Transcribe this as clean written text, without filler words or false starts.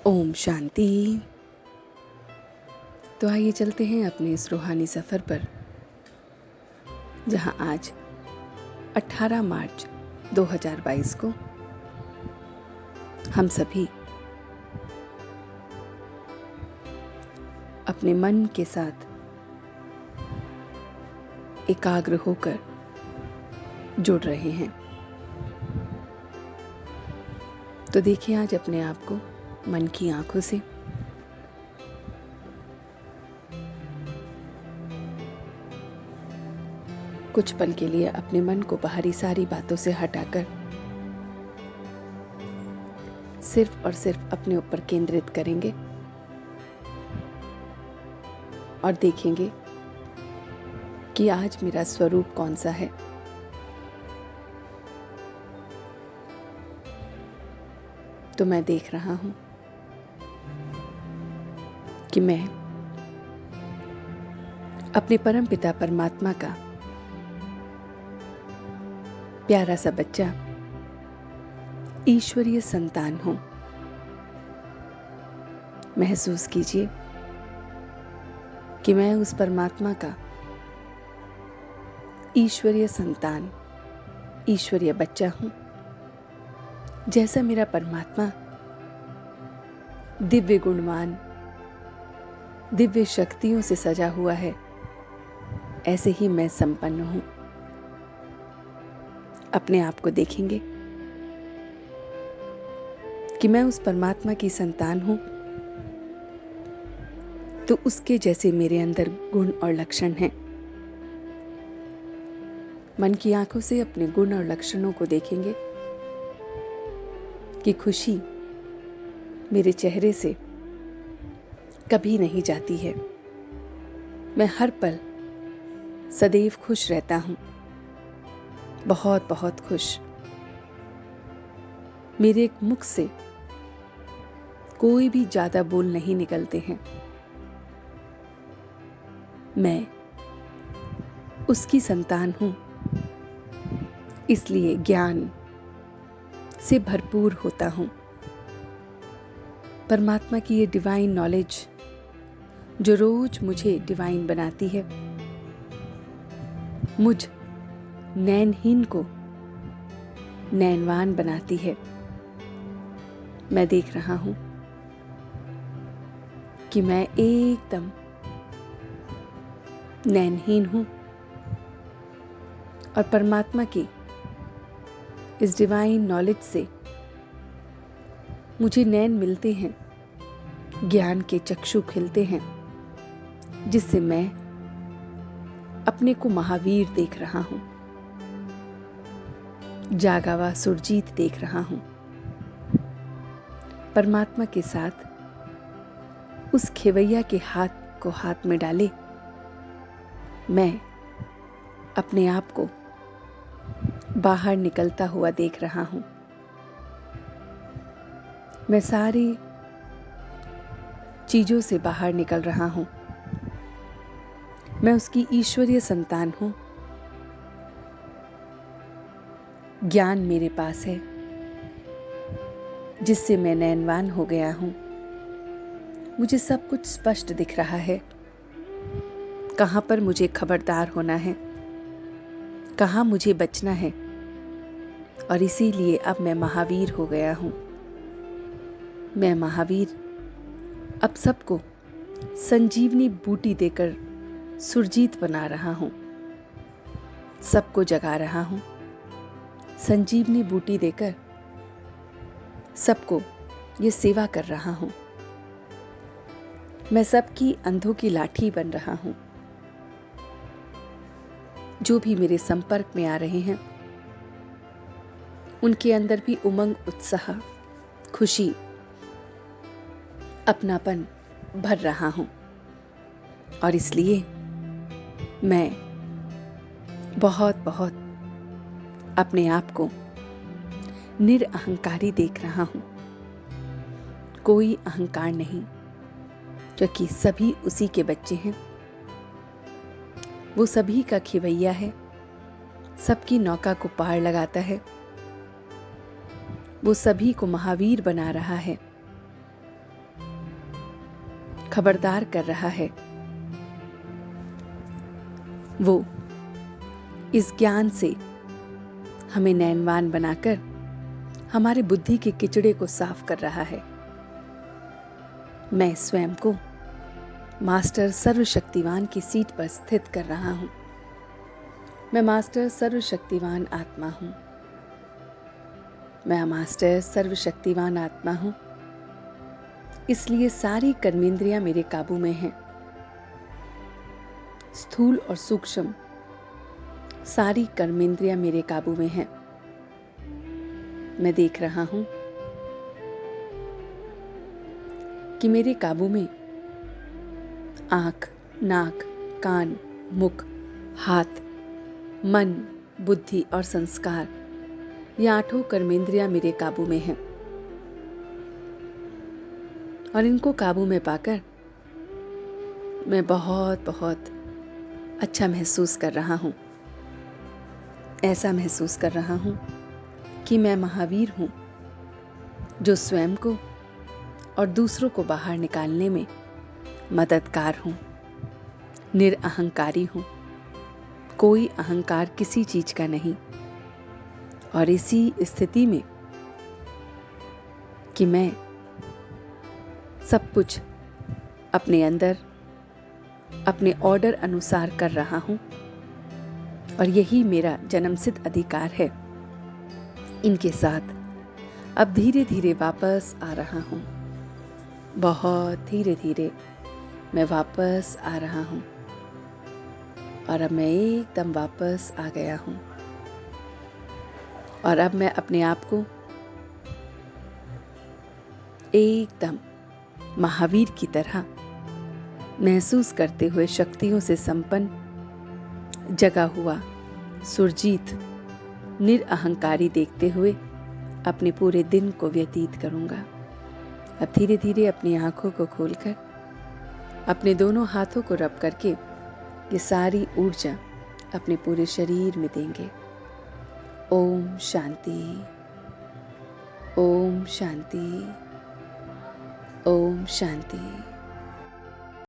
ओम शांति। तो आइए चलते हैं अपने इस रूहानी सफ़र पर, जहां आज 18 मार्च 2022 को हम सभी अपने मन के साथ एकाग्र होकर जुड़ रहे हैं। तो देखिए आज अपने आप को मन की आंखों से कुछ पल के लिए अपने मन को बाहरी सारी बातों से हटाकर सिर्फ और सिर्फ अपने ऊपर केंद्रित करेंगे और देखेंगे कि आज मेरा स्वरूप कौन सा है। तो मैं देख रहा हूं कि मैं अपने परम पिता परमात्मा का प्यारा सा बच्चा, ईश्वरीय संतान हूं। महसूस कीजिए कि मैं उस परमात्मा का ईश्वरीय संतान, ईश्वरीय बच्चा हूं। जैसा मेरा परमात्मा दिव्य गुणवान, दिव्य शक्तियों से सजा हुआ है, ऐसे ही मैं संपन्न हूं। अपने आप को देखेंगे कि मैं उस परमात्मा की संतान हूं, तो उसके जैसे मेरे अंदर गुण और लक्षण हैं। मन की आंखों से अपने गुण और लक्षणों को देखेंगे कि खुशी मेरे चेहरे से कभी नहीं जाती है। मैं हर पल सदैव खुश रहता हूं, बहुत बहुत खुश। मेरे मुख से कोई भी ज्यादा बोल नहीं निकलते हैं। मैं उसकी संतान हूं, इसलिए ज्ञान से भरपूर होता हूं। परमात्मा की ये डिवाइन नॉलेज जो रोज मुझे डिवाइन बनाती है, मुझ नैनहीन को नैनवान बनाती है। मैं देख रहा हूं कि मैं एकदम नैनहीन हूं और परमात्मा की इस डिवाइन नॉलेज से मुझे नैन मिलते हैं, ज्ञान के चक्षु खिलते हैं, जिससे मैं अपने को महावीर देख रहा हूं, जागा हुआ सुरजीत देख रहा हूं। परमात्मा के साथ उस खेवैया के हाथ को हाथ में डाले मैं अपने आप को बाहर निकलता हुआ देख रहा हूं। मैं सारी चीजों से बाहर निकल रहा हूं। मैं उसकी ईश्वरीय संतान हूं। ज्ञान मेरे पास है, जिससे मैं नैनवान हो गया हूं। मुझे सब कुछ स्पष्ट दिख रहा है, कहां पर मुझे खबरदार होना है, कहां मुझे बचना है, और इसीलिए अब मैं महावीर हो गया हूं। मैं महावीर अब सबको संजीवनी बूटी देकर सुरजीत बना रहा हूं, सबको जगा रहा हूं। संजीवनी बूटी देकर सबको ये सेवा कर रहा हूं। मैं सबकी अंधों की लाठी बन रहा हूं। जो भी मेरे संपर्क में आ रहे हैं, उनके अंदर भी उमंग, उत्साह, खुशी, अपनापन भर रहा हूं। और इसलिए मैं बहुत बहुत अपने आप को निरअहंकारी देख रहा हूं। कोई अहंकार नहीं, क्योंकि सभी उसी के बच्चे हैं। वो सभी का खिवैया है, सबकी नौका को पार लगाता है। वो सभी को महावीर बना रहा है। खबरदार कर रहा है। वो इस ज्ञान से हमें नैनवान बनाकर हमारे बुद्धि के किचड़े को साफ कर रहा है। मैं स्वयं को मास्टर सर्वशक्तिवान की सीट पर स्थित कर रहा हूं। मैं मास्टर सर्वशक्तिवान आत्मा हूं। मैं मास्टर सर्वशक्तिवान आत्मा हूं। इसलिए सारी कर्मेंद्रियां मेरे काबू में हैं। स्थूल और सूक्ष्म सारी कर्मेंद्रियां मेरे काबू में हैं। मैं देख रहा हूं कि मेरे काबू में आंख, नाक, कान, मुख, हाथ, मन, बुद्धि और संस्कार, ये 8 कर्मेंद्रियां मेरे काबू में हैं। और इनको काबू में पाकर मैं बहुत बहुत अच्छा महसूस कर रहा हूं। ऐसा महसूस कर रहा हूं कि मैं महावीर हूं, जो स्वयं को और दूसरों को बाहर निकालने में मददगार हूं। निरअहंकारी हूं। कोई अहंकार किसी चीज का नहीं। और इसी स्थिति में कि मैं सब कुछ अपने अंदर अपने ऑर्डर अनुसार कर रहा हूं, और यही मेरा जन्मसिद्ध अधिकार है। इनके साथ अब धीरे धीरे वापस आ रहा हूं। बहुत धीरे धीरे मैं वापस आ रहा हूं। और अब मैं एकदम वापस आ गया हूं। और अब मैं अपने आप को एकदम महावीर की तरह महसूस करते हुए शक्तियों से संपन्न, जगा हुआ, सुरजीत, निरअहंकारी देखते हुए अपने पूरे दिन को व्यतीत करूंगा। अब धीरे धीरे अपनी आंखों को खोलकर अपने दोनों हाथों को रब करके ये सारी ऊर्जा अपने पूरे शरीर में देंगे। ओम शांति, ओम शांति, ओम शांति।